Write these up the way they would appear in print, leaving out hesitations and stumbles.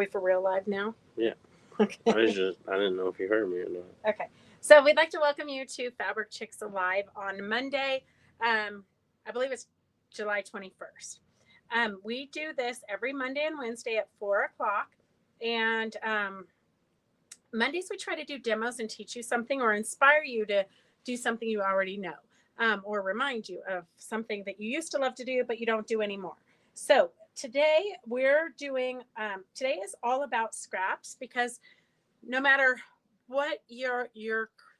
we for real live now? Yeah. Okay. I didn't know if you heard me or not. Okay. So we'd like to welcome you to Fabric Chicks Alive on Monday. I believe it's July 21st. We do this every Monday and Wednesday at 4 o'clock. And Mondays we try to do demos and teach you something or inspire you to do something you already know, or remind you of something that you used to love to do but you don't do anymore. So today today is all about scraps, because no matter what your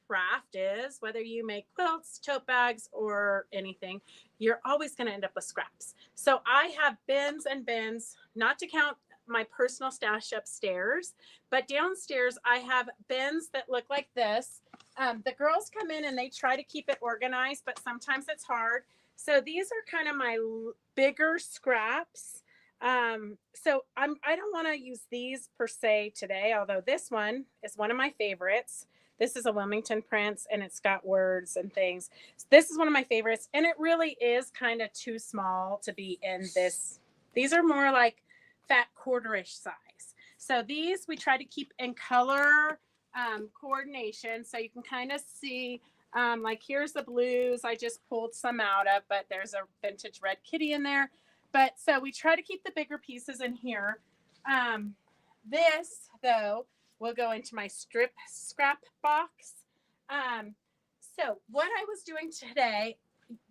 craft is, whether you make quilts, tote bags, or anything, you're always going to end up with scraps. So I have bins and bins, not to count my personal stash upstairs, but downstairs I have bins that look like this. The girls come in and they try to keep it organized, but sometimes it's hard. So these are kind of my bigger scraps. So I don't want to use these per se today, although this one is one of my favorites. This is a Wilmington Prince and it's got words and things. This is one of my favorites, and it really is kind of too small to be in this. These are more like fat quarterish size. So these we try to keep in color coordination, so you can kind of see, like here's the blues. I just pulled some out of, but there's a vintage red kitty in there. But so we try to keep the bigger pieces in here. This, though, will go into my scrap box. So what I was doing today,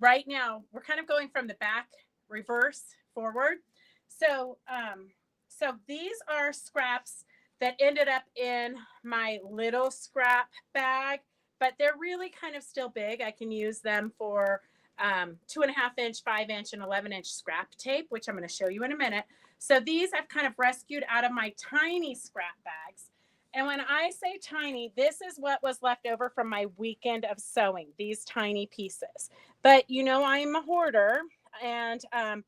right now, we're kind of going from the back, reverse, forward. So these are scraps that ended up in my little scrap bag, but they're really kind of still big. I can use them for 2.5-inch, 5-inch, and 11-inch scrap tape, which I'm going to show you in a minute. So these I've kind of rescued out of my tiny scrap bags. And when I say tiny, this is what was left over from my weekend of sewing, these tiny pieces. But you know, I'm a hoarder, and I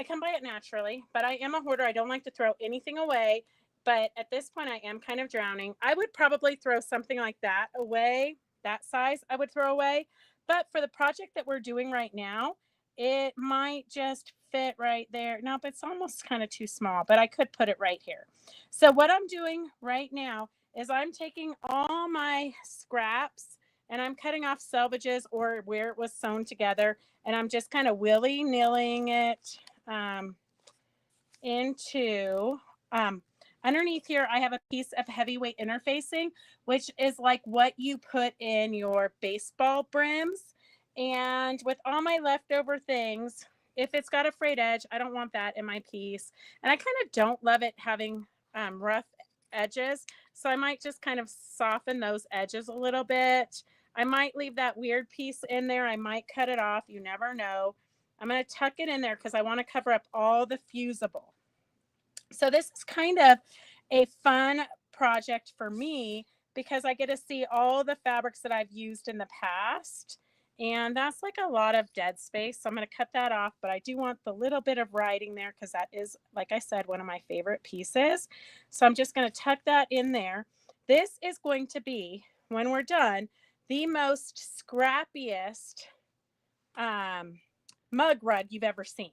come by it naturally, but I am a hoarder. I don't like to throw anything away. But at this point, I am kind of drowning. I would probably throw something like that away, that size I would throw away. But for the project that we're doing right now, it might just fit right there. No, but it's almost kind of too small, but I could put it right here. So what I'm doing right now is I'm taking all my scraps and I'm cutting off selvages or where it was sewn together. And I'm just kind of willy-nillying it into... underneath here, I have a piece of heavyweight interfacing, which is like what you put in your baseball brims. And with all my leftover things, if it's got a frayed edge, I don't want that in my piece. And I kind of don't love it having rough edges. So I might just kind of soften those edges a little bit. I might leave that weird piece in there. I might cut it off. You never know. I'm going to tuck it in there because I want to cover up all the fusible. So this is kind of a fun project for me because I get to see all the fabrics that I've used in the past. And that's like a lot of dead space. So I'm going to cut that off, but I do want the little bit of writing there because that is, like I said, one of my favorite pieces. So I'm just going to tuck that in there. This is going to be, when we're done, the most scrappiest mug rug you've ever seen.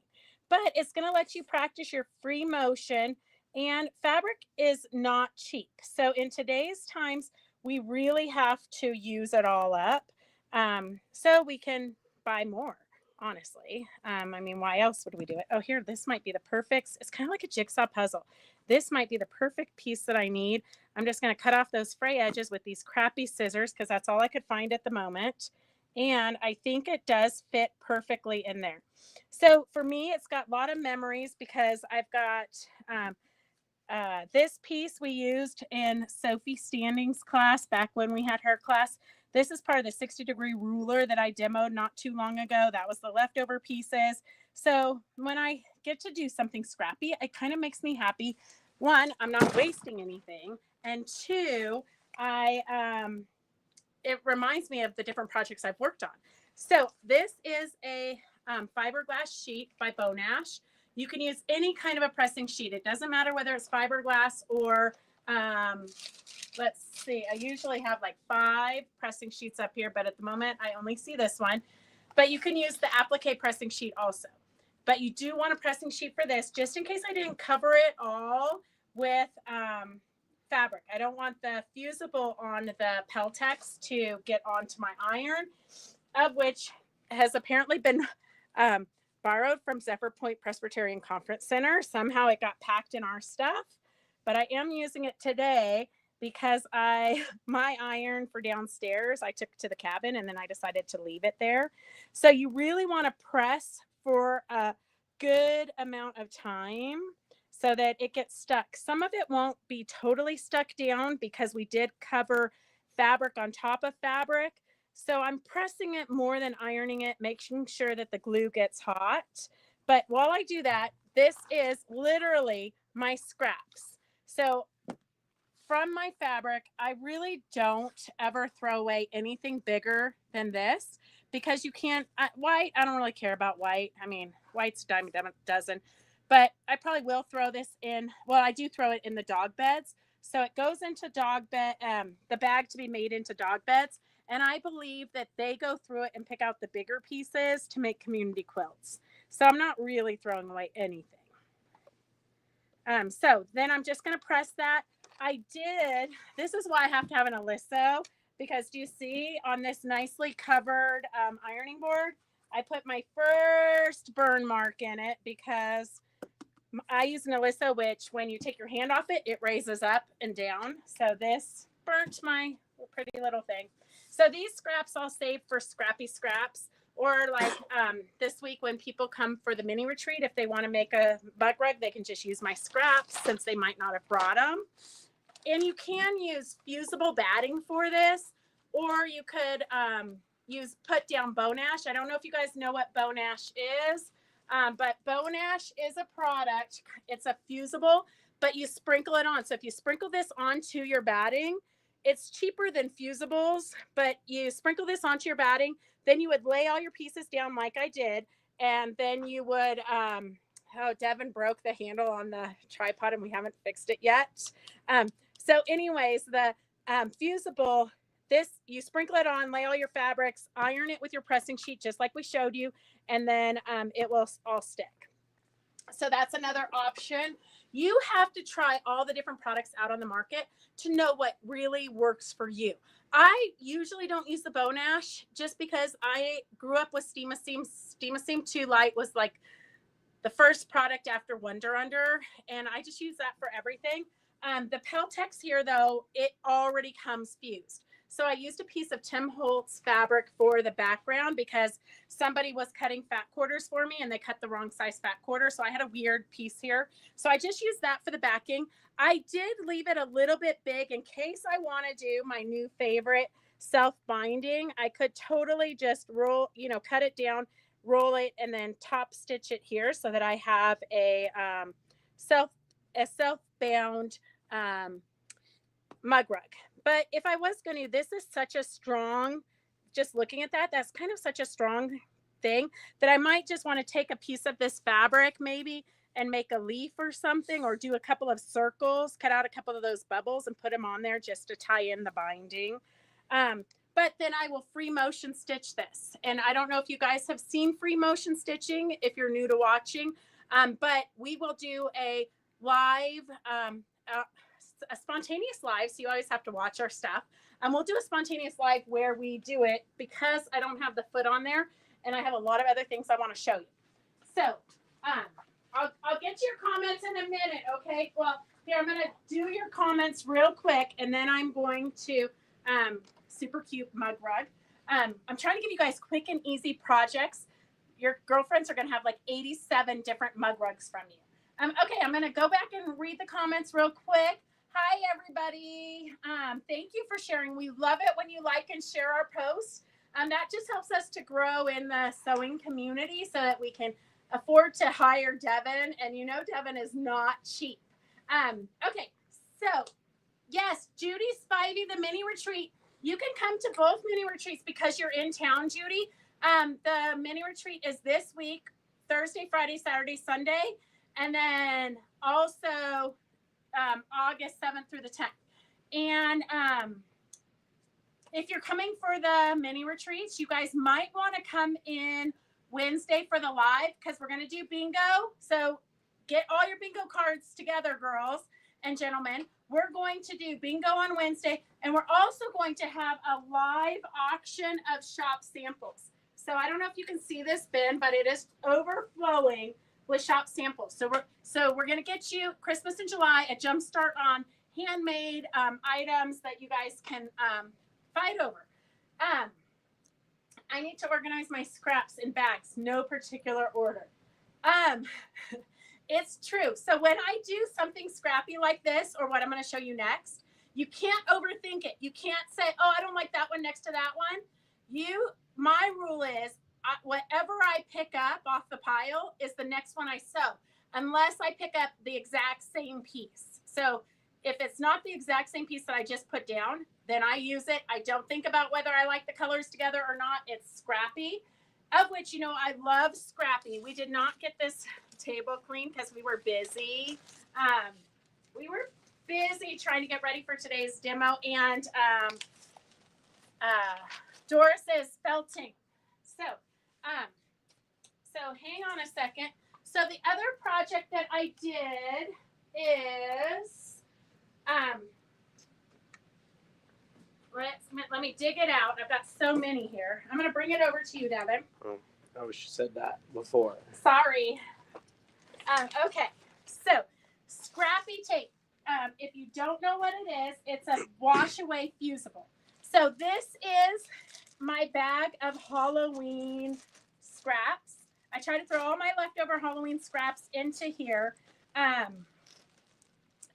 But it's going to let you practice your free motion, and fabric is not cheap. So in today's times, we really have to use it all up so we can buy more, honestly. I mean, why else would we do it? Oh, here, this might be the perfect. It's kind of like a jigsaw puzzle. This might be the perfect piece that I need. I'm just going to cut off those fray edges with these crappy scissors because that's all I could find at the moment. And I think it does fit perfectly in there. So for me, it's got a lot of memories because I've got this piece we used in Sophie Standing's class back when we had her class. This is part of the 60-degree ruler that I demoed not too long ago. That was the leftover pieces. So when I get to do something scrappy, it kind of makes me happy. One, I'm not wasting anything. And two, it reminds me of the different projects I've worked on. So this is a fiberglass sheet by Bonash. You can use any kind of a pressing sheet. It doesn't matter whether it's fiberglass or, let's see, I usually have like 5 pressing sheets up here, but at the moment I only see this one. But you can use the applique pressing sheet also. But you do want a pressing sheet for this, just in case I didn't cover it all with fabric. I don't want the fusible on the Peltex to get onto my iron, of which has apparently been borrowed from Zephyr Point Presbyterian Conference Center. Somehow it got packed in our stuff, but I am using it today because my iron for downstairs I took to the cabin and then I decided to leave it there. So you really want to press for a good amount of time so that it gets stuck. Some of it won't be totally stuck down because we did cover fabric on top of fabric. So I'm pressing it more than ironing it, making sure that the glue gets hot. But while I do that, this is literally my scraps. So from my fabric, I really don't ever throw away anything bigger than this because you can't, white, I don't really care about white. I mean, white's a dime a dozen, but I probably will throw this in. Well, I do throw it in the dog beds. So it goes into dog bed, the bag to be made into dog beds. And I believe that they go through it and pick out the bigger pieces to make community quilts. So I'm not really throwing away anything. So then I'm just going to press that. This is why I have to have an Aliso, because do you see on this nicely covered ironing board, I put my first burn mark in it because I use an Aliso, which when you take your hand off it, it raises up and down. So this burnt my pretty little thing. So these scraps I'll save for scrappy scraps, or like this week when people come for the mini retreat, if they want to make a bug rug, they can just use my scraps since they might not have brought them. And you can use fusible batting for this, or you could use put down bone ash. I don't know if you guys know what bone ash is, but bone ash is a product. It's a fusible, but you sprinkle it on. So if you sprinkle this onto your batting, it's cheaper than fusibles, but you sprinkle this onto your batting, then you would lay all your pieces down like I did, and then you would, Devin broke the handle on the tripod and we haven't fixed it yet. So anyways, the fusible, you sprinkle it on, lay all your fabrics, iron it with your pressing sheet, just like we showed you, and then it will all stick. So that's another option. You have to try all the different products out on the market to know what really works for you. I usually don't use the bone ash just because I grew up with Steam-A-Seam. Steam-A-Seam 2 Light was like the first product after Wonder Under, and I just use that for everything. The Peltex here, though, it already comes fused. So I used a piece of Tim Holtz fabric for the background because somebody was cutting fat quarters for me and they cut the wrong size fat quarter. So I had a weird piece here. So I just used that for the backing. I did leave it a little bit big in case I want to do my new favorite self-binding. I could totally just cut it down, roll it, and then top stitch it here so that I have a self-bound mug rug. But if I was going to, this is such a strong, just looking at that, that's kind of such a strong thing that I might just want to take a piece of this fabric maybe and make a leaf or something, or do a couple of circles, cut out a couple of those bubbles and put them on there just to tie in the binding. But then I will free motion stitch this. And I don't know if you guys have seen free motion stitching if you're new to watching, but we will do a live, a spontaneous live, so you always have to watch our stuff. We'll do a spontaneous live where we do it because I don't have the foot on there and I have a lot of other things I want to show you. So I'll get to your comments in a minute, okay? Well, here, I'm going to do your comments real quick and then I'm going to super cute mug rug. I'm trying to give you guys quick and easy projects. Your girlfriends are going to have like 87 different mug rugs from you. Okay, I'm going to go back and read the comments real quick. Hi, everybody. Thank you for sharing. We love it when you like and share our posts. That just helps us to grow in the sewing community so that we can afford to hire Devin. And you know Devin is not cheap. Okay, so yes, Judy Spivey, the mini retreat. You can come to both mini retreats because you're in town, Judy. The mini retreat is this week, Thursday, Friday, Saturday, Sunday. And then also August 7th through the 10th. And if you're coming for the mini retreats, you guys might want to come in Wednesday for the live because we're going to do bingo. So get all your bingo cards together, girls. and gentlemen, we're going to do bingo on Wednesday, and we're also going to have a live auction of shop samples. So I don't know if you can see this bin, but it is overflowing with shop samples. So we're going to get you Christmas in July, a jump start on handmade items that you guys can fight over. I need to organize my scraps in bags, no particular order. It's true. So when I do something scrappy like this, or what I'm going to show you next, you can't overthink it. You can't say, oh, I don't like that one next to that one. My rule is whatever I pick up off the pile is the next one I sew, unless I pick up the exact same piece. So if it's not the exact same piece that I just put down, then I use it. I don't think about whether I like the colors together or not. It's scrappy, of which, you know, I love scrappy. We did not get this table clean because we were busy. We were busy trying to get ready for today's demo, and Doris is felting. So hang on a second. So the other project that I did is, let me dig it out. I've got so many here. I'm going to bring it over to you, Devin. Oh, I wish you said that before. Sorry. Okay, so scrappy tape. If you don't know what it is, it's a wash away fusible. So this is my bag of Halloween scraps. I try to throw all my leftover Halloween scraps into here.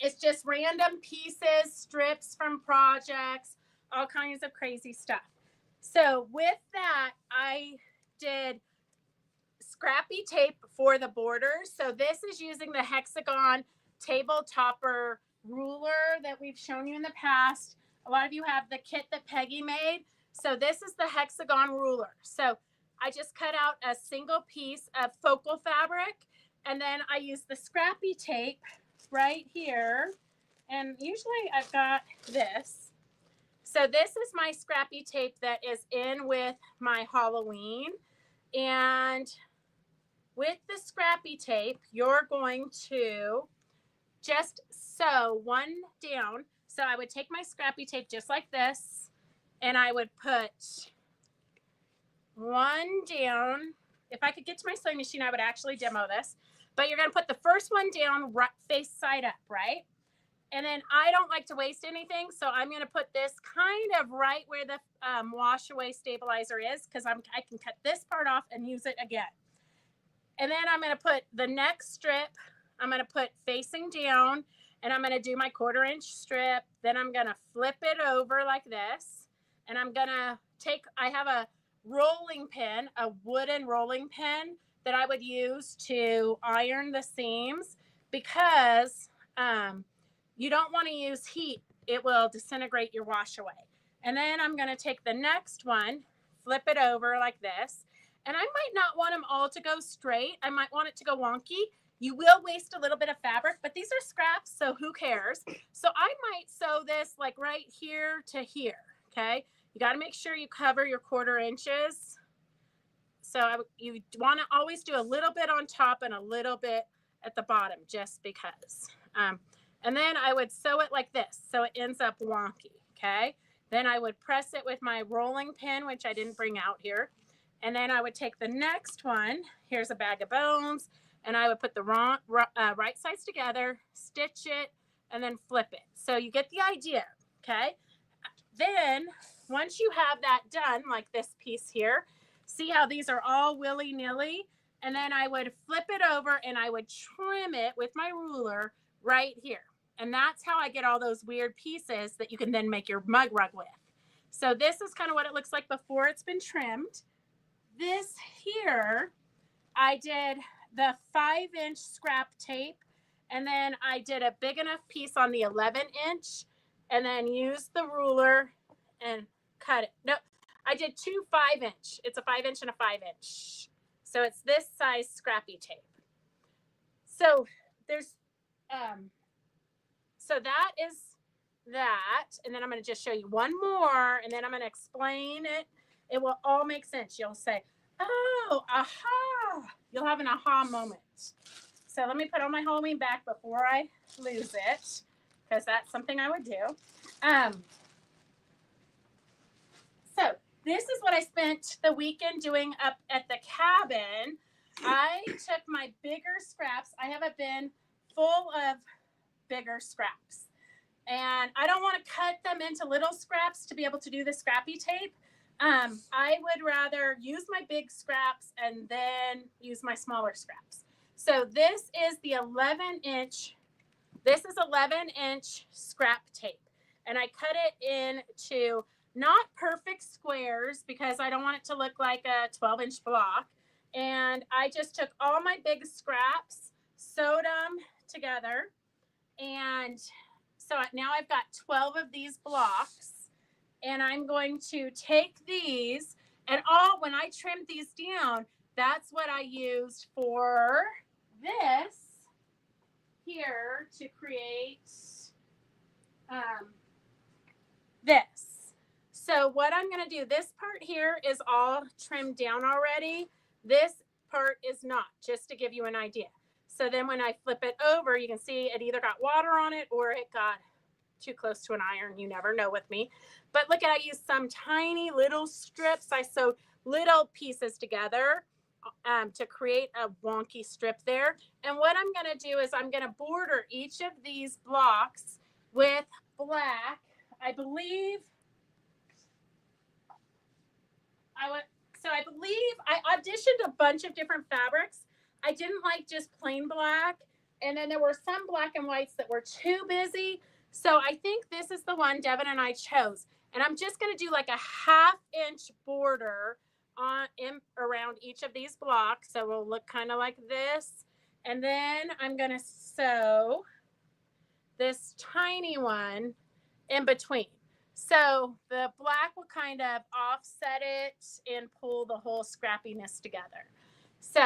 It's just random pieces, strips from projects, all kinds of crazy stuff. So with that, I did scrappy tape for the borders. So this is using the hexagon table topper ruler that we've shown you in the past. A lot of you have the kit that Peggy made. So this is the hexagon ruler. So I just cut out a single piece of focal fabric, and then I use the scrappy tape right here. And usually I've got this. So this is my scrappy tape that is in with my Halloween. And with the scrappy tape, you're going to just sew one down. So I would take my scrappy tape just like this, and I would put one down. If I could get to my sewing machine, I would actually demo this. But you're going to put the first one down right, face side up, right? And then I don't like to waste anything, so I'm going to put this kind of right where the wash away stabilizer is, because I can cut this part off and use it again. And then I'm going to put the next strip, I'm going to put facing down, and I'm going to do my 1/4 inch strip. Then I'm going to flip it over like this, and I'm going to I have a rolling pin, a wooden rolling pin that I would use to iron the seams, because you don't want to use heat. It will disintegrate your wash away. And then I'm going to take the next one, flip it over like this. And I might not want them all to go straight. I might want it to go wonky. You will waste a little bit of fabric, but these are scraps, so who cares? So I might sew this like right here to here, okay? You got to make sure you cover your 1/4 inches. So you want to always do a little bit on top and a little bit at the bottom, just because. And then I would sew it like this, so it ends up wonky, okay? Then I would press it with my rolling pin, which I didn't bring out here. And then I would take the next one, here's a bag of bones, and I would put the right sides together, stitch it, and then flip it. So you get the idea, okay? Then once you have that done, like this piece here, see how these are all willy-nilly? And then I would flip it over and I would trim it with my ruler right here. And that's how I get all those weird pieces that you can then make your mug rug with. So this is kind of what it looks like before it's been trimmed. This here, I did the 5-inch scrap tape, and then I did a big enough piece on the 11-inch, and then used the ruler and cut it. No, I did 2 5-inch. It's a 5-inch and a 5-inch. So it's this size scrappy tape. So there's, so that is that. And then I'm going to just show you one more, and then I'm going to explain it. It will all make sense. You'll say, oh, aha. You'll have an aha moment. So let me put on my Halloween back before I lose it. because that's something I would do. So this is what I spent the weekend doing up at the cabin. I took my bigger scraps. I have a bin full of bigger scraps. And I don't want to cut them into little scraps to be able to do the scrappy tape. I would rather use my big scraps and then use my smaller scraps. So this is the 11-inch. This is 11-inch scrap tape. And I cut it into not perfect squares because I don't want it to look like a 12-inch block. And I just took all my big scraps, sewed them together. And so now I've got 12 of these blocks. And I'm going to take these and when I trimmed these down, that's what I used for this here to create this. So what I'm going to do, this part here is all trimmed down already. This part is not, just to give you an idea. So then when I flip it over, you can see it either got water on it or it got too close to an iron. You never know with me. But look at, I used some tiny little strips. I sewed little pieces together to create a wonky strip there. And what I'm going to do is I'm going to border each of these blocks with black. I believe I auditioned a bunch of different fabrics. I didn't like just plain black. And then there were some black and whites that were too busy. So I think this is the one Devin and I chose. And I'm just going to do like a 1/2-inch border around each of these blocks. So it'll look kind of like this. And then I'm going to sew this tiny one in between. So the black will kind of offset it and pull the whole scrappiness together. So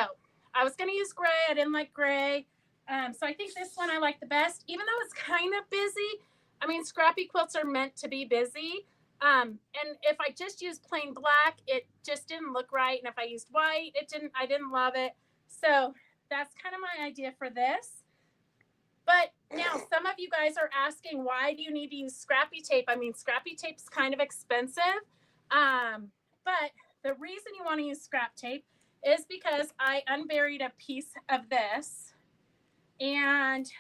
I was going to use gray. I didn't like gray. So I think this one I like the best, even though it's kind of busy. I mean, scrappy quilts are meant to be busy. And if I just used plain black, it just didn't look right. And if I used white, I didn't love it. So that's kind of my idea for this. But now some of you guys are asking, why do you need to use scrappy tape? I mean, scrappy tape's kind of expensive. But the reason you want to use scrap tape is because I unburied a piece of this. And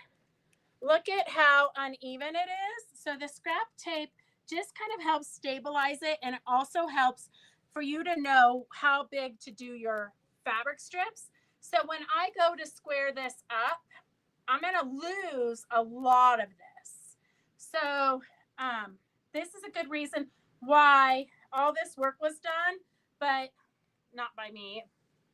look at how uneven it is. So the scrap tape just kind of helps stabilize it. And it also helps for you to know how big to do your fabric strips. So when I go to square this up, I'm going to lose a lot of this. So this is a good reason why all this work was done, but not by me.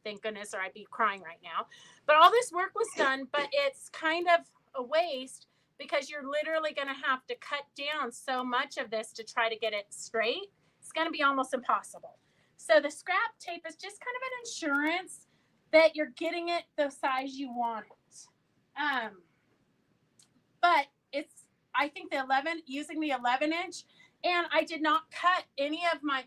Thank goodness, or I'd be crying right now. But all this work was done, but it's kind of a waste because you're literally going to have to cut down so much of this to try to get it straight. It's going to be almost impossible. So the scrap tape is just kind of an insurance that you're getting it the size you want it. But I think using the 11-inch, and I did not cut any of my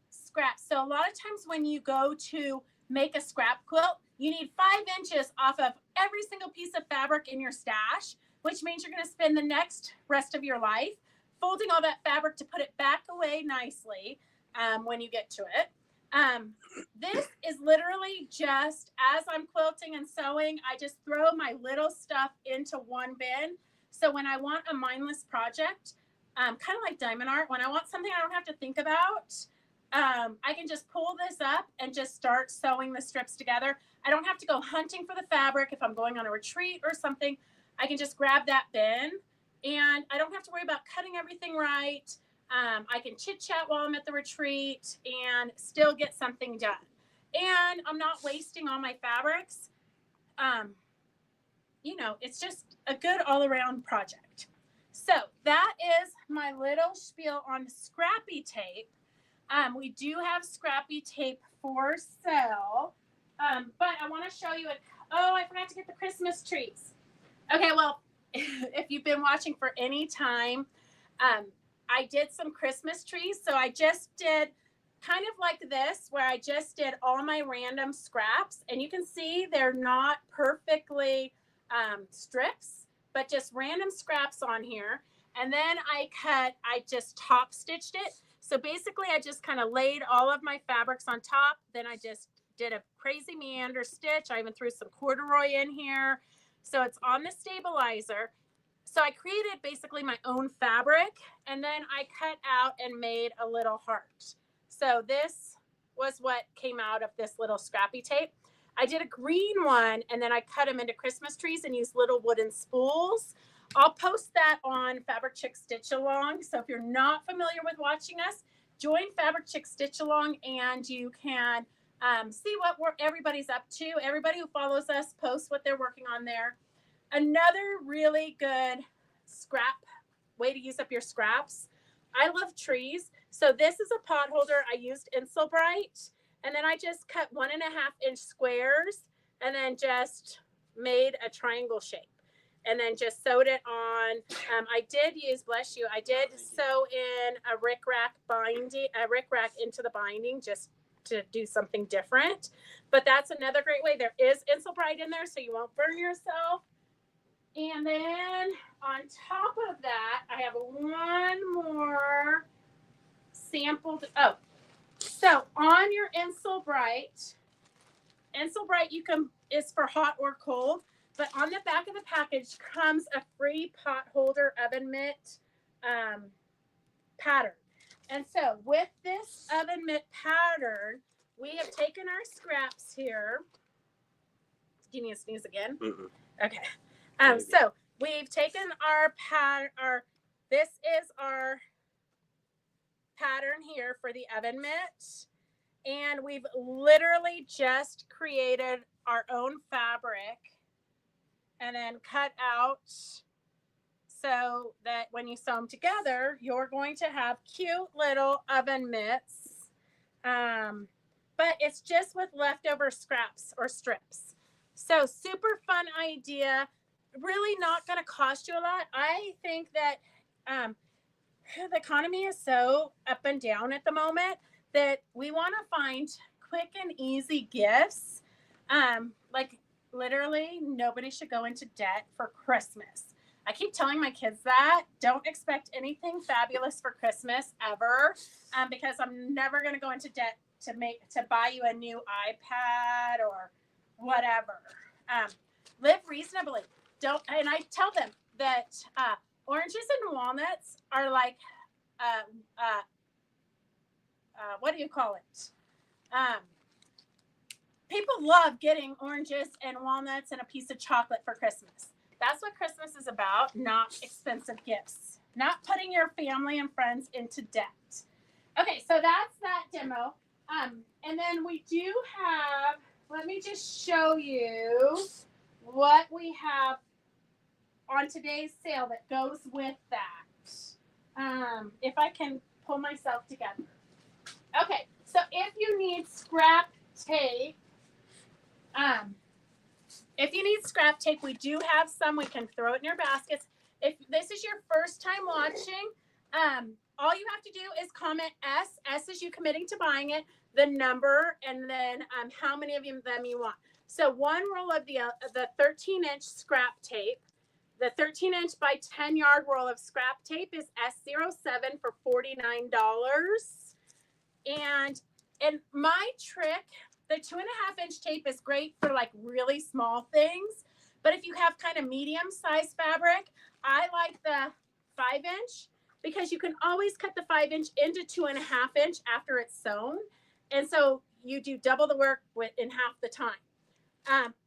scraps. So a lot of times when you go to make a scrap quilt, you need 5 inches off of every single piece of fabric in your stash, which means you're going to spend the rest of your life folding all that fabric to put it back away nicely when you get to it. This is literally just as I'm quilting and sewing, I just throw my little stuff into one bin. So when I want a mindless project, kind of like diamond art, when I want something I don't have to think about, I can just pull this up and just start sewing the strips together. I don't have to go hunting for the fabric. If I'm going on a retreat or something, I can just grab that bin and I don't have to worry about cutting everything right. I can chit chat while I'm at the retreat and still get something done. And I'm not wasting all my fabrics. It's just a good all around project. So that is my little spiel on scrappy tape. We do have scrappy tape for sale. But I want to show you I forgot to get the Christmas trees. Okay, well, if you've been watching for any time, I did some Christmas trees. So I just did kind of like this, where I just did all my random scraps. And you can see they're not perfectly strips, but just random scraps on here. And then I just top stitched it. So basically I just kind of laid all of my fabrics on top. Then I just did a crazy meander stitch. I even threw some corduroy in here. So it's on the stabilizer. So I created basically my own fabric, and then I cut out and made a little heart. So this was what came out of this little scrappy tape. I did a green one, and then I cut them into Christmas trees and used little wooden spools. I'll post that on Fabric Chick Stitch Along. So if you're not familiar with watching us, join Fabric Chick Stitch Along, and you can see what everybody's up to. Everybody who follows us posts what they're working on there. Another really good scrap way to use up your scraps. I love trees. So this is a pot holder. I used Insul Bright, and then I just cut 1.5 inch squares and then just made a triangle shape and then just sewed it on. I did use, bless you, I did sew in a rickrack into the binding just to do something different. But that's another great way. There is Insul Bright in there so you won't burn yourself. And then on top of that, I have one more sample. So on your Insul Bright is for hot or cold, but on the back of the package comes a free pot holder oven mitt pattern. And so with this oven mitt pattern, we have taken our scraps here. Do you need to sneeze again? Mm-mm. Okay. So we've taken this is our pattern here for the oven mitt, and we've literally just created our own fabric and then cut out so that when you sew them together, you're going to have cute little oven mitts. But it's just with leftover scraps or strips. So super fun idea. Really not going to cost you a lot. I think that the economy is so up and down at the moment that we want to find quick and easy gifts. Like literally nobody should go into debt for Christmas. I keep telling my kids that. Don't expect anything fabulous for Christmas ever, because I'm never going to go into debt to buy you a new iPad or whatever. Live reasonably. And I tell them that oranges and walnuts are like, what do you call it? People love getting oranges and walnuts and a piece of chocolate for Christmas. That's what Christmas is about, not expensive gifts, not putting your family and friends into debt. Okay, so that's that demo. And then we do have, let me just show you what we have on today's sale that goes with that. If I can pull myself together. Okay, so if you need scrap tape, we do have some. We can throw it in your baskets. If this is your first time watching, all you have to do is comment S. S is you committing to buying it, the number, and then how many of them you want. So one roll of the 13-inch scrap tape. The 13-inch by 10-yard roll of scrap tape is S07 for $49. And my trick, the 2.5-inch tape is great for like really small things. But if you have kind of medium-sized fabric, I like the 5-inch because you can always cut the 5-inch into 2.5-inch after it's sewn. And so you do double the work in half the time.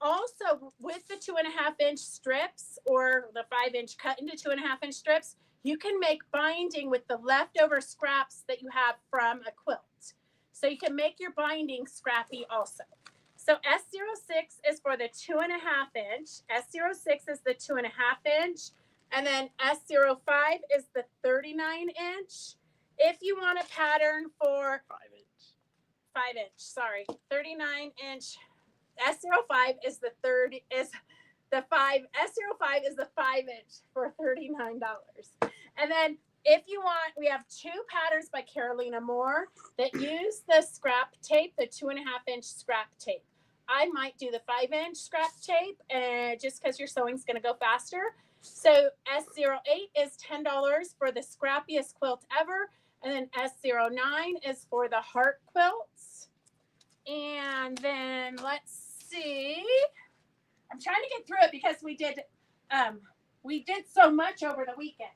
Also, with the 2.5-inch strips or the 5-inch cut into 2.5-inch strips, you can make binding with the leftover scraps that you have from a quilt. So you can make your binding scrappy also. So S06 is for the 2.5-inch. S06 is the 2.5-inch. And then S05 is the 39-inch. If you want a pattern for 39-inch. S05 is the 5-inch for $39. And then if you want, we have two patterns by Carolina Moore that use the scrap tape, the 2.5-inch scrap tape. I might do the 5-inch scrap tape just because your sewing's going to go faster. So S08 is $10 for the scrappiest quilt ever. And then S09 is for the heart quilts. And then let's see. I'm trying to get through it because we did so much over the weekend.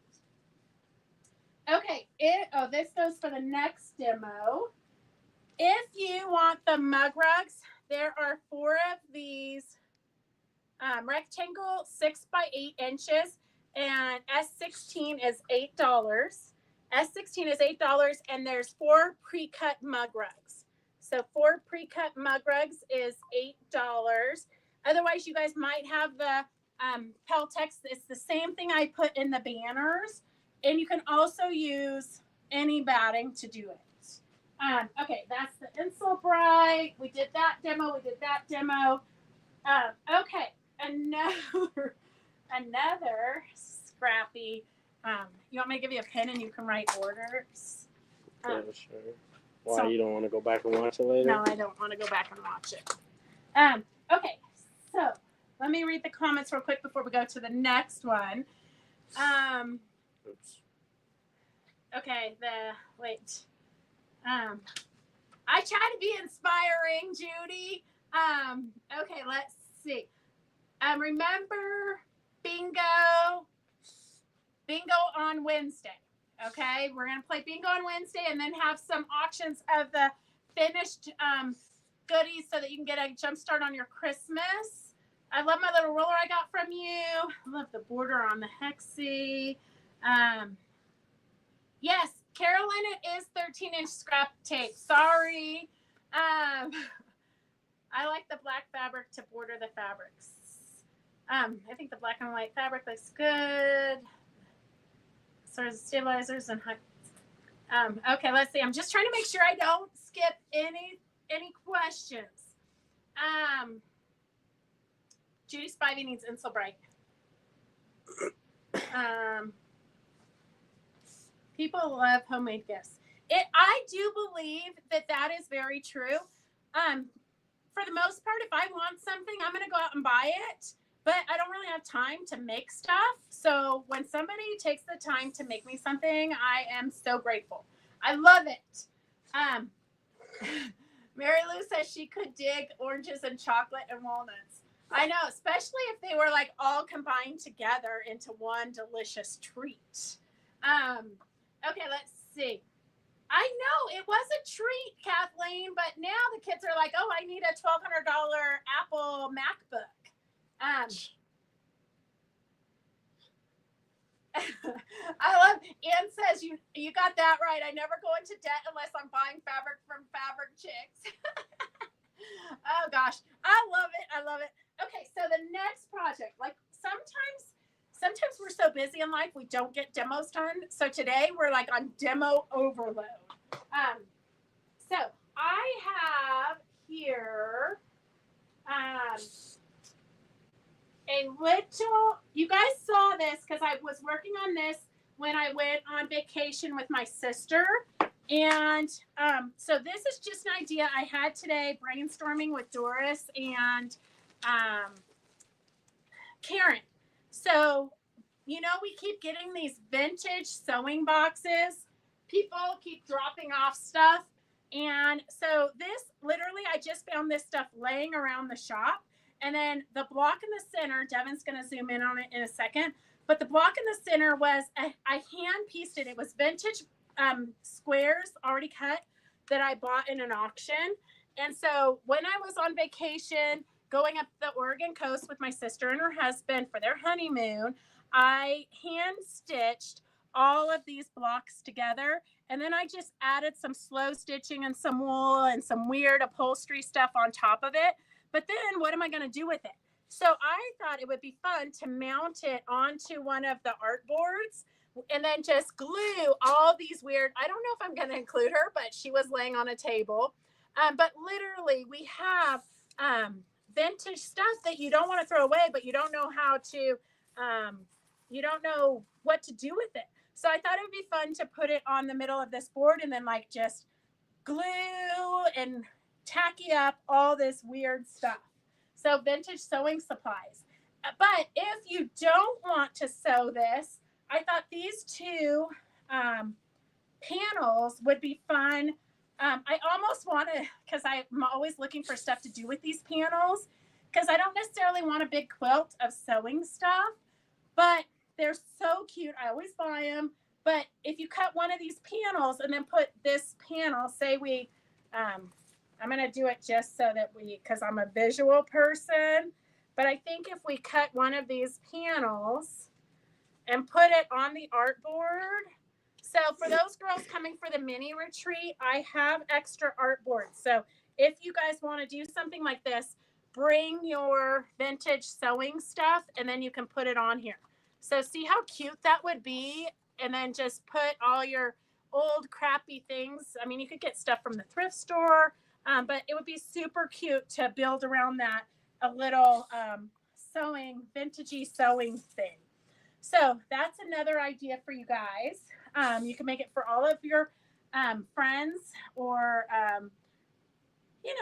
Okay, this goes for the next demo. If you want the mug rugs, there are 4 of these rectangle 6 by 8 inches, and S16 is $8. S16 is $8, and there's 4 pre-cut mug rugs. So 4 pre-cut mug rugs is $8. Otherwise, you guys might have the Peltex. It's the same thing I put in the banners, and you can also use any batting to do it. Okay, that's the Insel Bright. We did that demo. Okay, another scrappy. You want me to give you a pen and you can write orders? Yeah, sure. Why, you don't want to go back and watch it later? No, I don't want to go back and watch it. Okay, so let me read the comments real quick before we go to the next one. Oops. Okay, I try to be inspiring, Judy. Okay, let's see. Remember bingo on Wednesday. Okay, we're gonna play bingo on Wednesday and then have some auctions of the finished goodies so that you can get a jump start on your Christmas. I love my little roller I got from you. I love the border on the hexie. Yes, Carolyn, it is 13-inch scrap tape. Sorry. I like the black fabric to border the fabrics. I think the black and white fabric looks good. Sort of stabilizers and okay, let's see. I'm just trying to make sure I don't skip any questions. Judy Spivey needs Insel Bright. People love homemade gifts. I do believe that is very true. For the most part, if I want something, I'm going to go out and buy it. But I don't really have time to make stuff. So when somebody takes the time to make me something, I am so grateful. I love it. Mary Lou says she could dig oranges and chocolate and walnuts. I know, especially if they were like all combined together into one delicious treat. Okay, let's see. I know it was a treat, Kathleen, but now the kids are like, oh, I need a $1,200 Apple MacBook. I love, Ann says, you got that right. I never go into debt unless I'm buying fabric from Fabric Chicks. Oh, gosh. I love it. Okay, so the next project, like sometimes we're so busy in life, we don't get demos done. So today we're like on demo overload. So I have here a little, you guys saw this because I was working on this when I went on vacation with my sister. And so this is just an idea I had today brainstorming with Doris and Karen. So, you know, we keep getting these vintage sewing boxes. People keep dropping off stuff. And so this, literally, I just found this stuff laying around the shop. And then the block in the center, Devin's going to zoom in on it in a second. But the block in the center was, I hand pieced it. It was vintage squares already cut that I bought in an auction. And so when I was on vacation, going up the Oregon coast with my sister and her husband for their honeymoon, I hand stitched all of these blocks together. And then I just added some slow stitching and some wool and some weird upholstery stuff on top of it. But then what am I going to do with it? So I thought it would be fun to mount it onto one of the art boards and then just glue all these weird, I don't know if I'm going to include her, but she was laying on a table. But literally we have vintage stuff that you don't want to throw away, but you don't know how to, you don't know what to do with it. So I thought it would be fun to put it on the middle of this board and then like just glue and tacky up all this weird stuff. So vintage sewing supplies. But if you don't want to sew this, I thought these two panels would be fun. I almost want to, because I'm always looking for stuff to do with these panels, because I don't necessarily want a big quilt of sewing stuff, but they're so cute. I always buy them. But if you cut one of these panels and then put this panel, say I'm going to do it just so that because I'm a visual person, but I think if we cut one of these panels and put it on the artboard. So for those girls coming for the mini retreat, I have extra artboards. So if you guys want to do something like this, bring your vintage sewing stuff and then you can put it on here. So see how cute that would be? And then just put all your old crappy things. I mean, you could get stuff from the thrift store, but it would be super cute to build around that a little vintagey sewing thing. So that's another idea for you guys. You can make it for all of your friends or,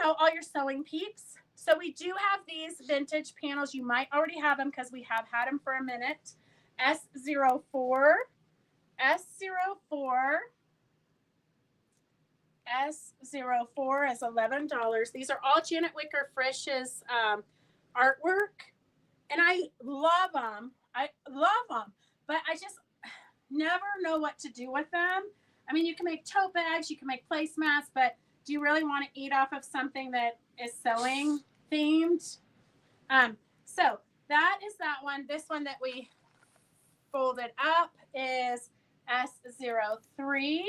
all your sewing peeps. So we do have these vintage panels. You might already have them because we have had them for a minute. S04, S04, S04 is $11. These are all Janet Wicker Frisch's artwork. And I love them. But I just never know what to do with them. I mean, you can make tote bags, you can make placemats, but do you really want to eat off of something that is sewing themed? So that is that one. This one that we folded up is S03,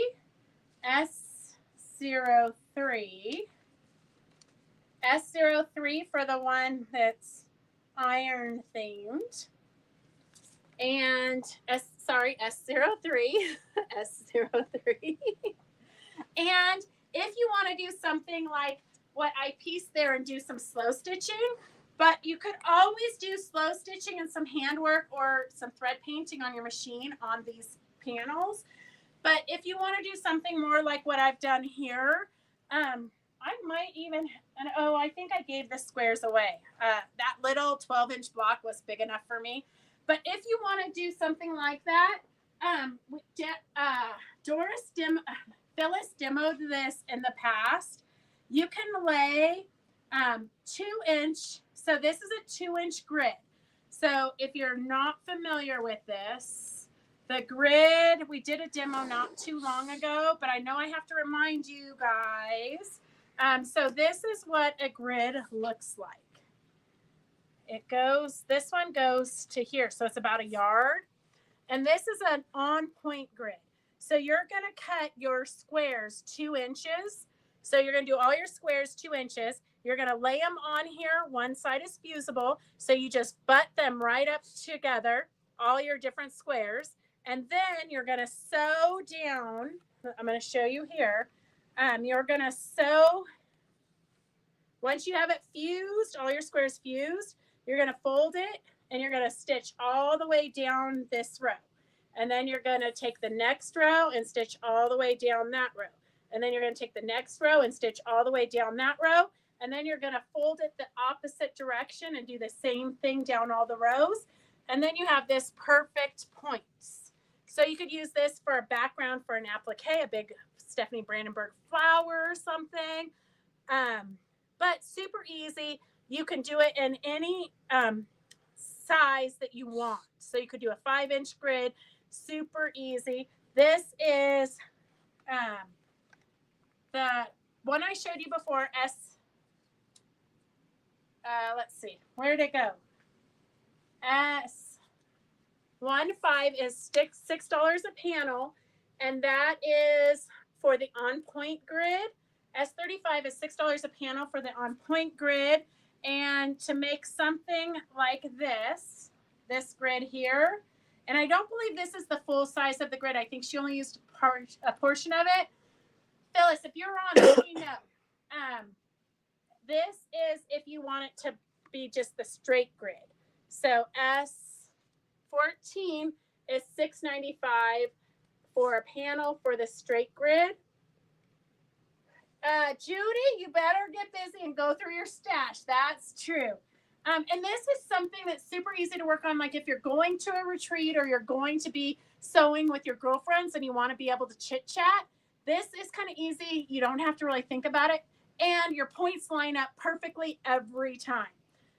S03, S03 for the one that's iron themed. And S03, S03. And if you want to do something like what I pieced there and do some slow stitching, but you could always do slow stitching and some handwork or some thread painting on your machine on these panels. But if you want to do something more like what I've done here, I might even, I think I gave the squares away. That little 12-inch block was big enough for me. But if you want to do something like that, Phyllis demoed this in the past. You can lay 2-inch. So this is a 2-inch grid. So if you're not familiar with this, the grid, we did a demo not too long ago, but I know I have to remind you guys. So this is what a grid looks like. This one goes to here. So it's about a yard. And this is an on-point grid. So you're going to cut your squares 2 inches. So you're going to do all your squares 2 inches. You're going to lay them on here. One side is fusible. So you just butt them right up together, all your different squares. And then you're going to sew down. I'm going to show you here. You're going to sew. Once you have it fused, all your squares fused, you're going to fold it and you're going to stitch all the way down this row. And then you're going to take the next row and stitch all the way down that row. And then you're going to take the next row and stitch all the way down that row. And then you're going to fold it the opposite direction and do the same thing down all the rows. And then you have this perfect points. So you could use this for a background for an applique, a big Stephanie Brandenburg flower or something. But super easy. You can do it in any size that you want. So you could do a 5-inch grid, super easy. This is the one I showed you before, let's see, where did it go? S15 is $6 a panel, and that is for the on-point grid. S35 is $6 a panel for the on-point grid. And to make something like this grid here, and I don't believe this is the full size of the grid. I think she only used a portion of it. Phyllis, if you're on, let me know. This is if you want it to be just the straight grid. So S14 is $6.95 for a panel for the straight grid. Judy, you better get busy and go through your stash. That's true. And this is something that's super easy to work on. Like if you're going to a retreat or you're going to be sewing with your girlfriends and you want to be able to chit chat, this is kind of easy. You don't have to really think about it. And your points line up perfectly every time.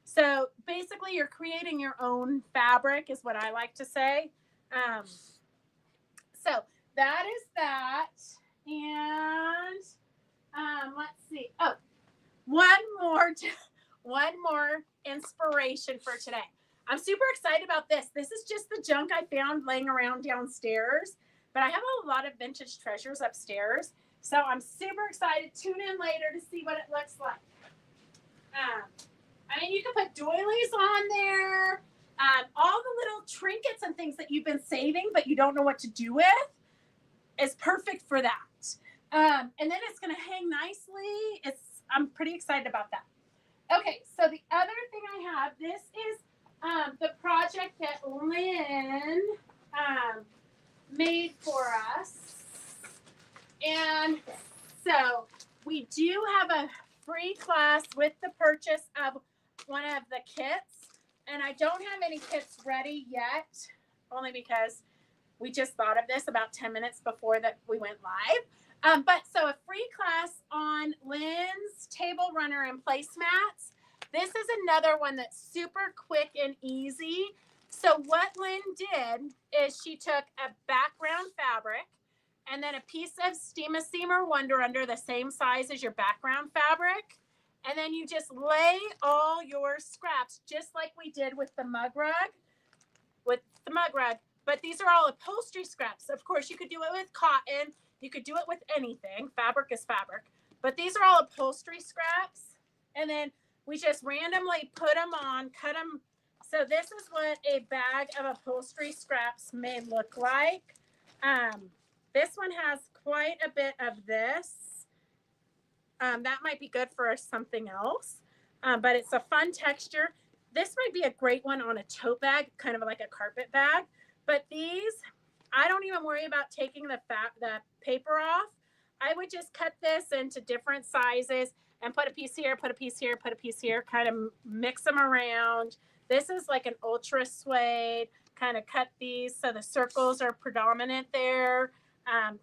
So basically, you're creating your own fabric, is what I like to say. So that is that. And let's see. Oh, one more inspiration for today. I'm super excited about this. This is just the junk I found laying around downstairs, but I have a lot of vintage treasures upstairs. So I'm super excited. Tune in later to see what it looks like. I mean, you can put doilies on there. All the little trinkets and things that you've been saving, but you don't know what to do with, is perfect for that. And then it's going to hang nicely. I'm pretty excited about that. Okay, so the other thing I have, this is the project that Lynn made for us. And so we do have a free class with the purchase of one of the kits. And I don't have any kits ready yet, only because we just thought of this about 10 minutes before that we went live. But so a free class on Lynn's table runner and placemats. This is another one that's super quick and easy. So what Lynn did is she took a background fabric and then a piece of Steam-A-Seamer Wonder Under the same size as your background fabric. And then you just lay all your scraps, just like we did with the mug rug. But these are all upholstery scraps. Of course, you could do it with cotton. You could do it with anything. Fabric is fabric. But these are all upholstery scraps. And then we just randomly put them on, cut them. So this is what a bag of upholstery scraps may look like. This one has quite a bit of this. That might be good for something else. But it's a fun texture. This might be a great one on a tote bag, kind of like a carpet bag. But these, I don't even worry about taking the paper off. I would just cut this into different sizes and put a piece here, put a piece here, put a piece here, kind of mix them around. This is like an ultra suede, kind of cut these so the circles are predominant there.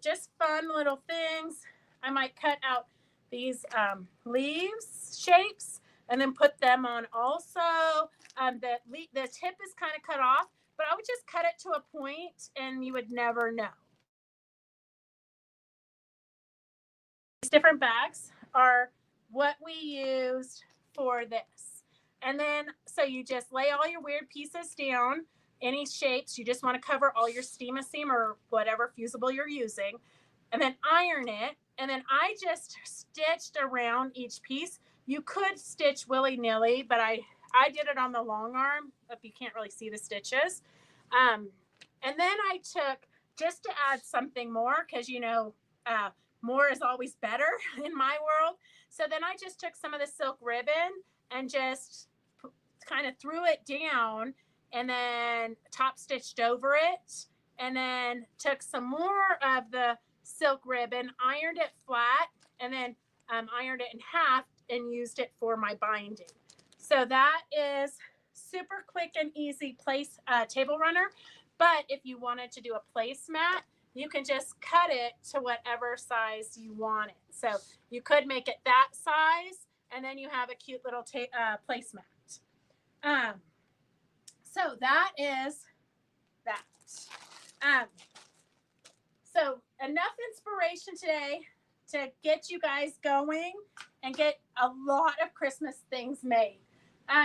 Just fun little things. I might cut out these leaves shapes and then put them on also. The tip is kind of cut off, but I would just cut it to a point and you would never know. These different bags are what we used for this. And then, so you just lay all your weird pieces down, any shapes. You just want to cover all your Steam-A-Seam or whatever fusible you're using, and then iron it. And then I just stitched around each piece. You could stitch willy-nilly, but I did it on the long arm, if you can't really see the stitches. And then I took, just to add something more, because, more is always better in my world. So then I just took some of the silk ribbon and just kind of threw it down and then top stitched over it. And then took some more of the silk ribbon, ironed it flat, and then ironed it in half and used it for my binding. So that is super quick and easy table runner. But if you wanted to do a placemat, you can just cut it to whatever size you want it. So you could make it that size, and then you have a cute little placemat. So that is that. So enough inspiration today to get you guys going and get a lot of Christmas things made.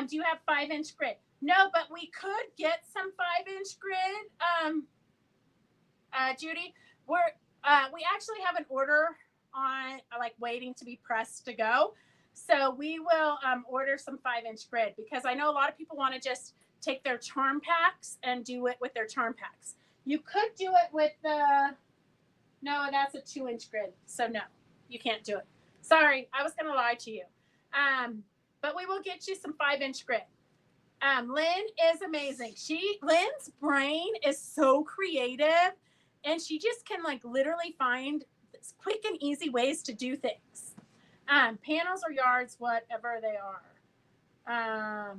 Do you have 5-inch grid? No, but we could get some 5-inch grid. Judy, we actually have an order on waiting to be pressed to go. So we will order some 5-inch grid, because I know a lot of people want to just take their charm packs and do it with their charm packs. You could do it with no, that's a 2-inch grid. So no, you can't do it. Sorry, I was going to lie to you. But we will get you some 5-inch grid. Lynn is amazing. Lynn's brain is so creative, and she just can literally find quick and easy ways to do things. Panels or yards, whatever they are.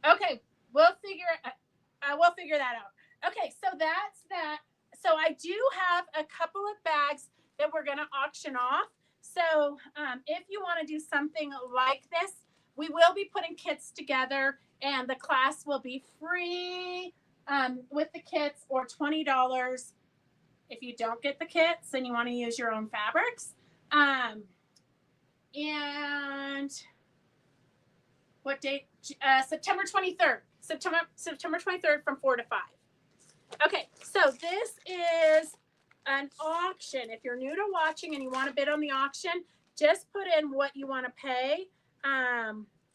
Okay, we'll figure that out. Okay, so that's that. So I do have a couple of bags that we're going to auction off. So if you want to do something like this, we will be putting kits together, and the class will be free with the kits, or $20 if you don't get the kits and you want to use your own fabrics. And what date? September 23rd. September 23rd from 4 to 5. Okay, so this is an auction. If you're new to watching and you want to bid on the auction, just put in what you want to pay.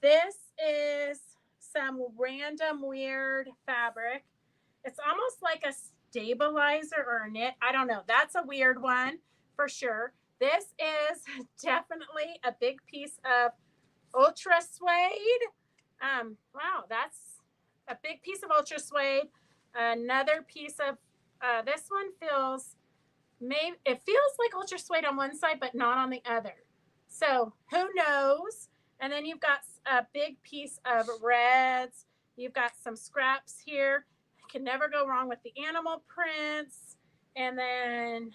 This is some random weird fabric. It's almost like a stabilizer or a knit. I don't know. That's a weird one for sure. This is definitely a big piece of ultra suede. Wow, that's a big piece of ultra suede. Another piece of this one feels like ultra suede on one side, but not on the other. So who knows? And then you've got a big piece of reds. You've got some scraps here. Can never go wrong with the animal prints. And then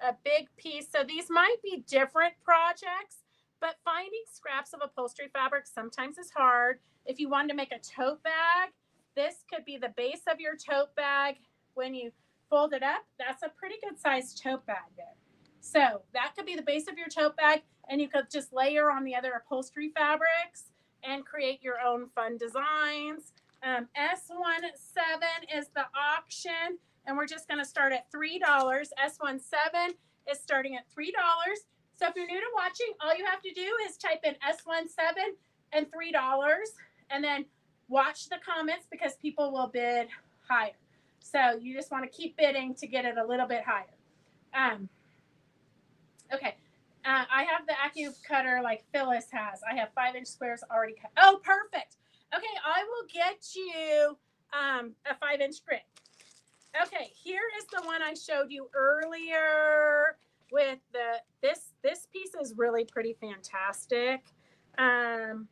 a big piece. So these might be different projects, but finding scraps of upholstery fabric sometimes is hard. If you wanted to make a tote bag, this could be the base of your tote bag. When you fold it up, that's a pretty good sized tote bag there. So that could be the base of your tote bag, and you could just layer on the other upholstery fabrics and create your own fun designs. S17 is the auction, and we're just going to start at $3. S17 is starting at $3. So if you're new to watching, all you have to do is type in S17 and $3, and then watch the comments because people will bid higher. So you just want to keep bidding to get it a little bit higher. Okay. I have the Acu cutter like Phyllis has. I have 5-inch squares already cut. Oh, perfect. Okay, I will get you a 5-inch grid. Okay, here is the one I showed you earlier with this piece is really pretty fantastic. S17,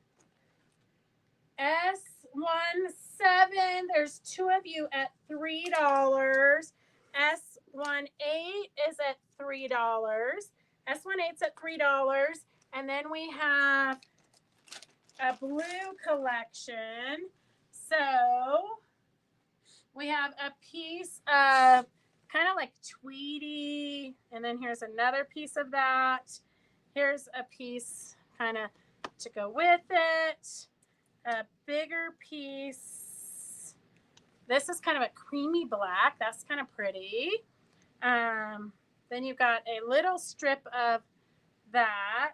there's two of you at $3. S18 is at $3. S18's at $3. And then we have a blue collection. So we have a piece of kind of like tweedy, and then here's another piece of that. Here's a piece kind of to go with it. A bigger piece. This is kind of a creamy black. That's kind of pretty. Then you've got a little strip of that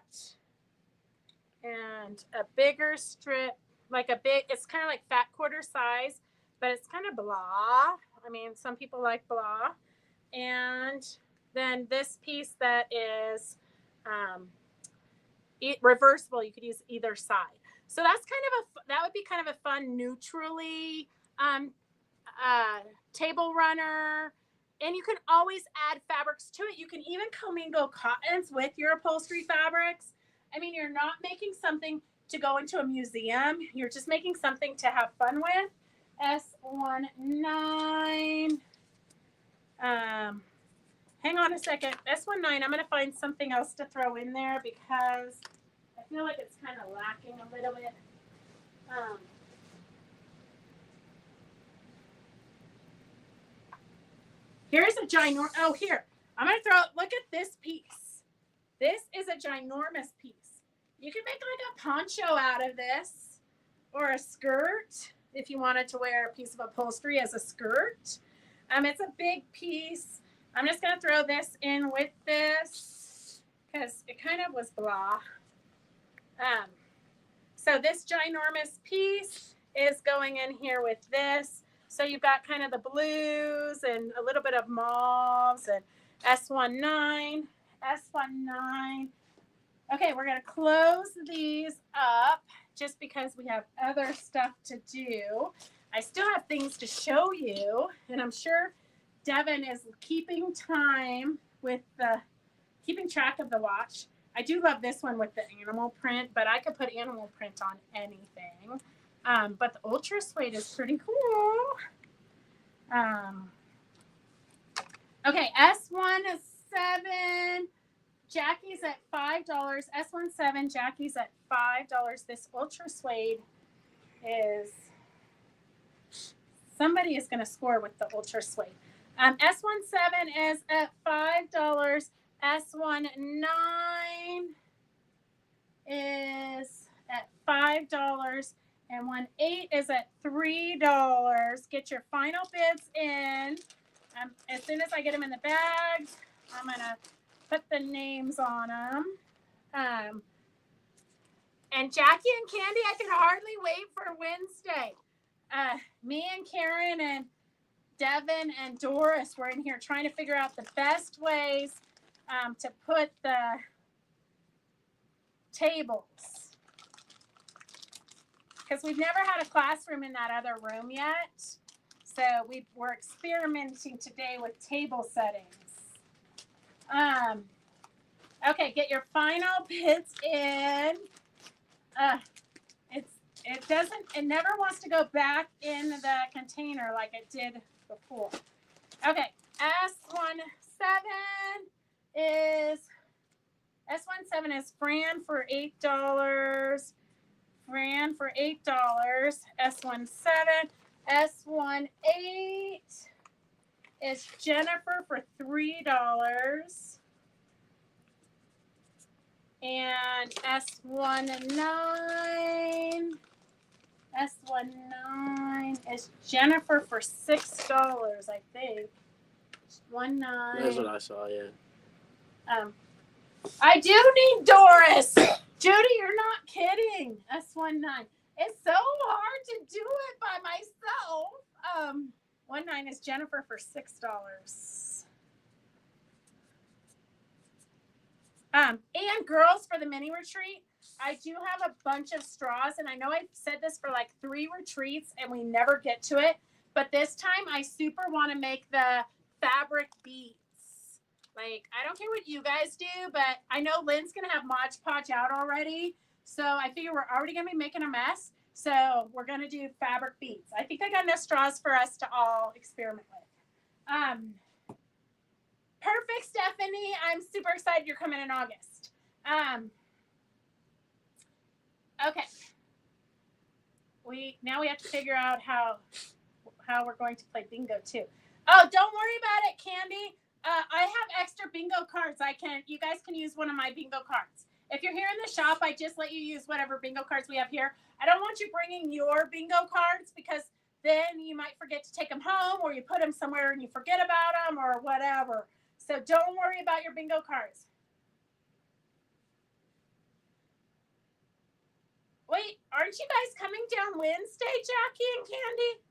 and a bigger strip, it's kind of like fat quarter size, but it's kind of blah. I mean, some people like blah. And then this piece that is reversible, you could use either side. So that's that would be kind of a fun neutrally table runner. And you can always add fabrics to it. You can even commingle cottons with your upholstery fabrics. I mean, you're not making something to go into a museum. You're just making something to have fun with. S19. Hang on a second. S19, I'm going to find something else to throw in there because I feel like it's kind of lacking a little bit. Here's a ginormous, here. I'm going to look at this piece. This is a ginormous piece. You can make like a poncho out of this, or a skirt if you wanted to wear a piece of upholstery as a skirt. It's a big piece. I'm just going to throw this in with this because it kind of was blah. So this ginormous piece is going in here with this. So you've got kind of the blues and a little bit of mauves and S19. Okay, we're going to close these up just because we have other stuff to do. I still have things to show you, and I'm sure Devin is keeping track of the watch. I do love this one with the animal print, but I could put animal print on anything. But the ultra suede is pretty cool. Okay, S17 Jackie's at $5. S17 Jackie's at $5. This ultra suede is, somebody is going to score with the ultra suede. S17 is at $5. S19 is at $5. And 18 is at $3. Get your final bids in. As soon as I get them in the bags, I'm going to put the names on them. And Jackie and Candy, I can hardly wait for Wednesday. Me and Karen and Devin and Doris were in here trying to figure out the best ways to put the tables. Because we've never had a classroom in that other room yet. So we're experimenting today with table settings. Okay, get your final bids in. It never wants to go back in the container like it did before. Okay, S17 is Fran for $8. Fran for $8. S17. S18 is Jennifer for $3. And S19 is Jennifer for $6, I think. 19. That's what I saw, yeah. I do need Doris. Judy, you're not kidding. S19. It's so hard to do it by myself. 19 is Jennifer for $6. And girls, for the mini retreat, I do have a bunch of straws, and I know I've said this for like 3 retreats and we never get to it, but this time I super want to make the fabric beads. Like, I don't care what you guys do, but I know Lynn's going to have Mod Podge out already, so I figure we're already going to be making a mess, so we're going to do fabric beads. I think I got enough straws for us to all experiment with. Perfect, Stephanie. I'm super excited you're coming in August. Okay. Now we have to figure out how we're going to play bingo too. Oh, don't worry about it, Candy. I have extra bingo cards. You guys can use one of my bingo cards. If you're here in the shop, I just let you use whatever bingo cards we have here. I don't want you bringing your bingo cards because then you might forget to take them home, or you put them somewhere and you forget about them or whatever. So don't worry about your bingo cards. Wait, aren't you guys coming down Wednesday, Jackie and Candy?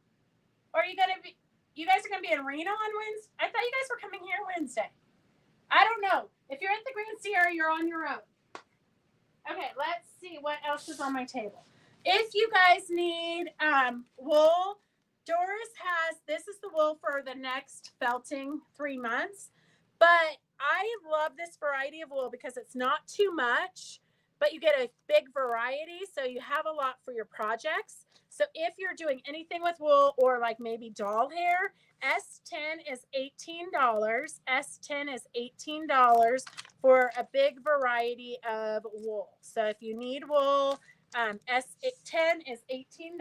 Or are you going to be, you guys are going to be in Reno on Wednesday? I thought you guys were coming here Wednesday. I don't know. If you're at the Green Sierra, you're on your own. Okay, let's see what else is on my table. If you guys need wool, Doris this is the wool for the next felting 3 months. But I love this variety of wool because it's not too much, but you get a big variety, so you have a lot for your projects. So if you're doing anything with wool or like maybe doll hair, S10 is $18. S10 is $18 for a big variety of wool. So if you need wool, S10 is $18.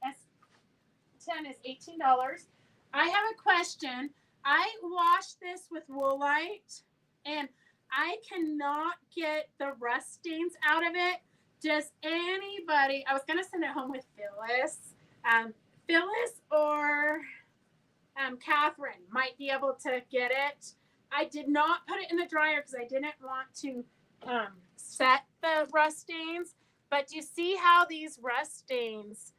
S10 is $18. I have a question. I washed this with Woolite, and I cannot get the rust stains out of it. Does anybody, I was going to send it home with Phyllis. Phyllis or Catherine might be able to get it. I did not put it in the dryer because I didn't want to set the rust stains. But you see how these rust stains,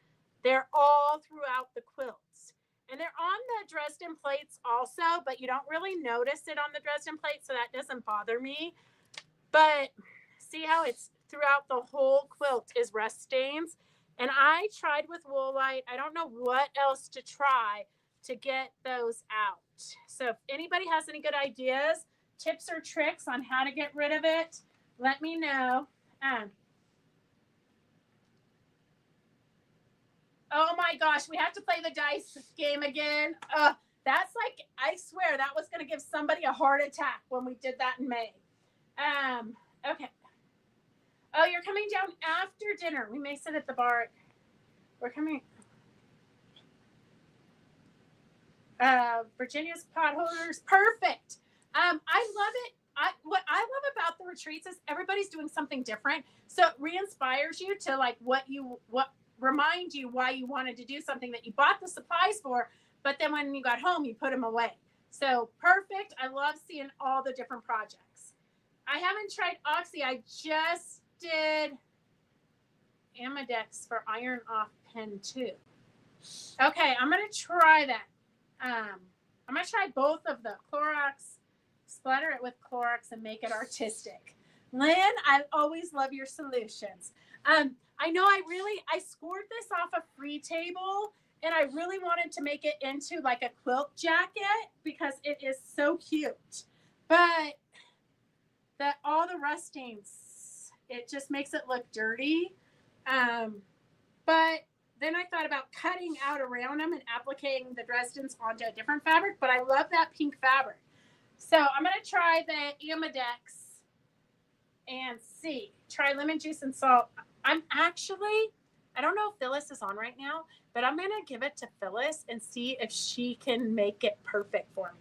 they're all throughout the quilts. And they're on the Dresden plates also, but you don't really notice it on the Dresden plate, so that doesn't bother me. But see how it's throughout the whole quilt is rust stains? And I tried with Woolite. I don't know what else to try to get those out. So if anybody has any good ideas, tips or tricks on how to get rid of it, let me know. my gosh, we have to play the dice game again. That's like, I swear that was going to give somebody a heart attack when we did that in May. Okay. Oh, you're coming down after dinner. We may sit at the bar. We're coming. Virginia's potholders. Perfect. I love it. What I love about the retreats is everybody's doing something different. So it re-inspires you to like remind you why you wanted to do something that you bought the supplies for, but then when you got home, you put them away. So perfect. I love seeing all the different projects. I haven't tried Oxy. I just did Amadex for Iron Off Pen 2. Okay, I'm going to try that. I'm going to try both of the Clorox, splatter it with Clorox and make it artistic. Lynn, I always love your solutions. I know I scored this off a free table and I really wanted to make it into like a quilt jacket because it is so cute. But all the rustings, it just makes it look dirty. But then I thought about cutting out around them and applying the Dresdens onto a different fabric, but I love that pink fabric. So I'm going to try the Amadex and see. Try lemon juice and salt. I don't know if Phyllis is on right now, but I'm going to give it to Phyllis and see if she can make it perfect for me.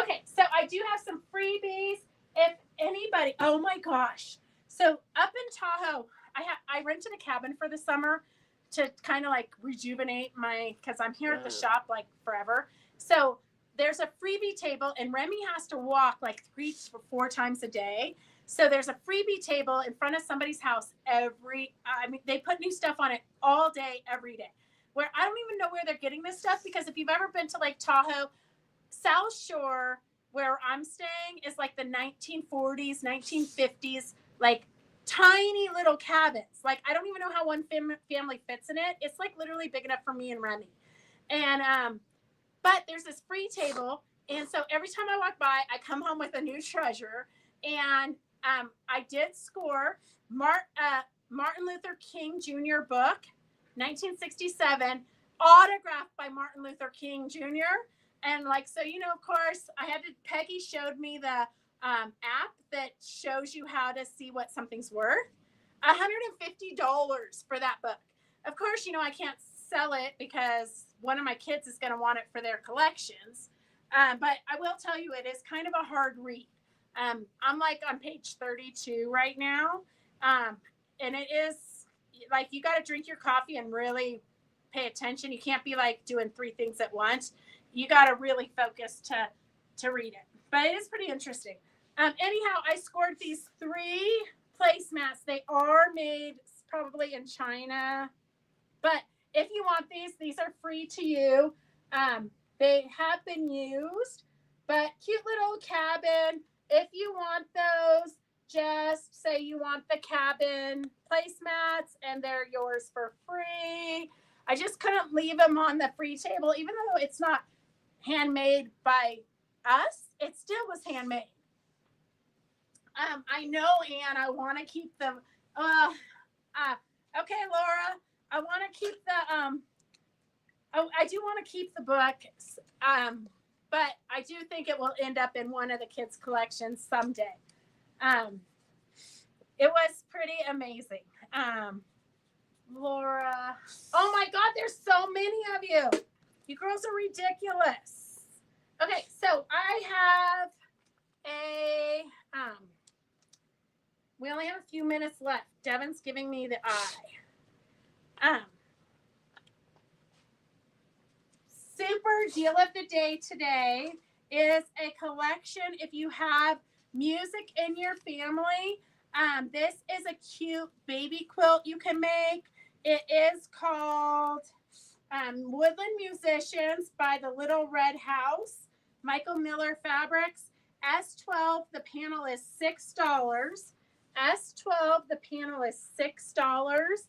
Okay, so I do have some freebies. If anybody, oh my gosh. So up in Tahoe, I rented a cabin for the summer to kind of like rejuvenate because I'm here at the shop like forever. So there's a freebie table and Remy has to walk like 3 or 4 times a day. So there's a freebie table in front of somebody's house they put new stuff on it all day, every day. Where I don't even know where they're getting this stuff because if you've ever been to Lake Tahoe, South Shore, where I'm staying, is like the 1940s, 1950s, like tiny little cabins. Like I don't even know how one family fits in it. It's like literally big enough for me and Remy. And but there's this free table, and so every time I walk by, I come home with a new treasure. And I did score Martin Luther King Jr. book, 1967, autographed by Martin Luther King Jr. And like, so, of course, Peggy showed me the app that shows you how to see what something's worth. $150 for that book. Of course, I can't sell it because one of my kids is going to want it for their collections. But I will tell you, it is kind of a hard read. I'm like on page 32 right now. And it is like, you got to drink your coffee and really pay attention. You can't be like doing 3 things at once. You got to really focus to read it. But it is pretty interesting. Anyhow, I scored these 3 placemats. They are made probably in China. But if you want these are free to you. They have been used. But cute little cabin. If you want those, just say you want the cabin placemats and they're yours for free. I just couldn't leave them on the free table, even though it's not handmade by us. It still was handmade. I know, Anne, I want to keep them. Okay, Laura, I want to keep the, I do want to keep the book. But I do think it will end up in one of the kids' collections someday. It was pretty amazing. Laura. Oh my God, there's so many of you. You girls are ridiculous. Okay, so I have we only have a few minutes left. Devin's giving me the eye. Super deal of the day today is a collection. If you have music in your family, this is a cute baby quilt you can make. It is called Woodland Musicians by the Little Red House, Michael Miller Fabrics. S12, the panel is $6. S12, the panel is $6.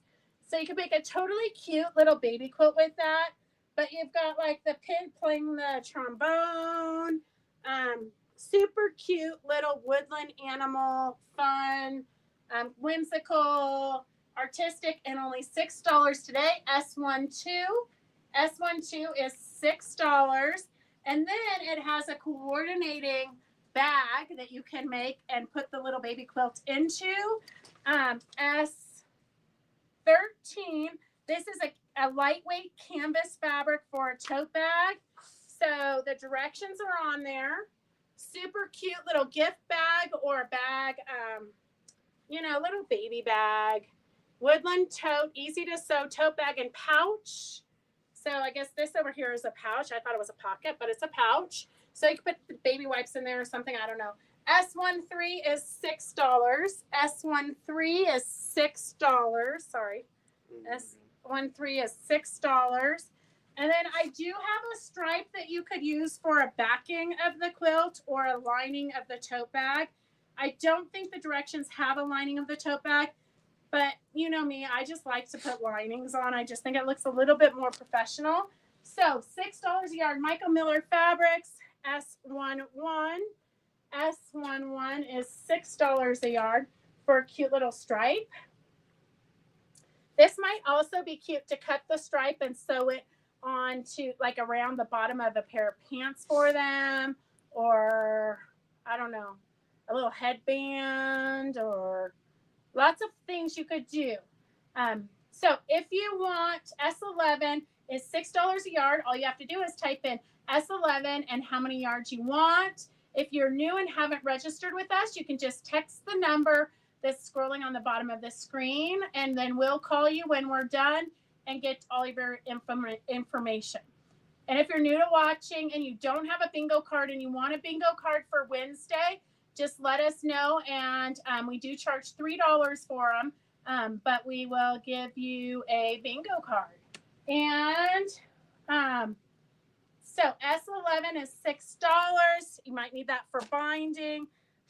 So you can make a totally cute little baby quilt with that. But you've got like the pig playing the trombone, super cute little woodland animal, fun, whimsical, artistic, and only $6 today. S12 is $6. And then it has a coordinating bag that you can make and put the little baby quilt into. S13, this is a lightweight canvas fabric for a tote bag. So the directions are on there. Super cute little gift bag or a bag, little baby bag. Woodland tote, easy to sew tote bag and pouch. So I guess this over here is a pouch. I thought it was a pocket, but it's a pouch. So you can put the baby wipes in there or something. I don't know. S13 is $6. S13 is $6. Sorry. S13 is $6. And then I do have a stripe that you could use for a backing of the quilt or a lining of the tote bag. I don't think the directions have a lining of the tote bag, but you know me, I just like to put linings on. I just think it looks a little bit more professional. So $6 a yard, Michael Miller Fabrics, S11. S11 is $6 a yard for a cute little stripe. This might also be cute to cut the stripe and sew it onto like around the bottom of a pair of pants for them, or I don't know, a little headband, or lots of things you could do. So if you want, S11 is $6 a yard. All you have to do is type in S11 and how many yards you want. If you're new and haven't registered with us, you can just text the number that's scrolling on the bottom of the screen, and then we'll call you when we're done and get all of your information. And if you're new to watching and you don't have a bingo card and you want a bingo card for Wednesday, just let us know. And we do charge $3 for them, but we will give you a bingo card. And so S11 is $6. You might need that for binding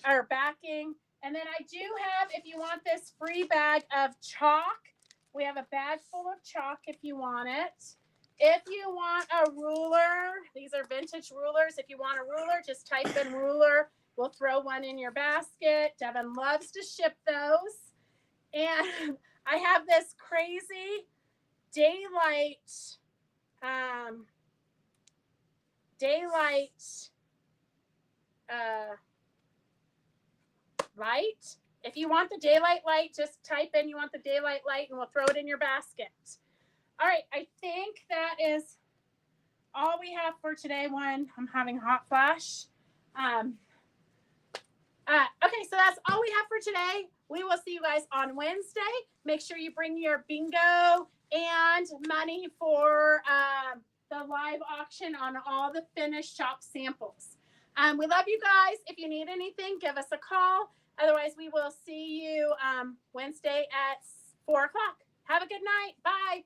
or backing. And then I do have, if you want this free bag of chalk, we have a bag full of chalk if you want it. If you want a ruler, these are vintage rulers. If you want a ruler, just type in ruler. We'll throw one in your basket. Devin loves to ship those. And I have this crazy daylight light. If you want the daylight light, just type in you want the daylight light and we'll throw it in your basket. All right, I think that is all we have for today. One, I'm having hot flash. Okay, so that's all we have for today. We will see you guys on Wednesday. Make sure you bring your bingo and money for the live auction on all the finished shop samples. We love you guys. If you need anything, give us a call. Otherwise, we will see you Wednesday at 4 o'clock. Have a good night. Bye.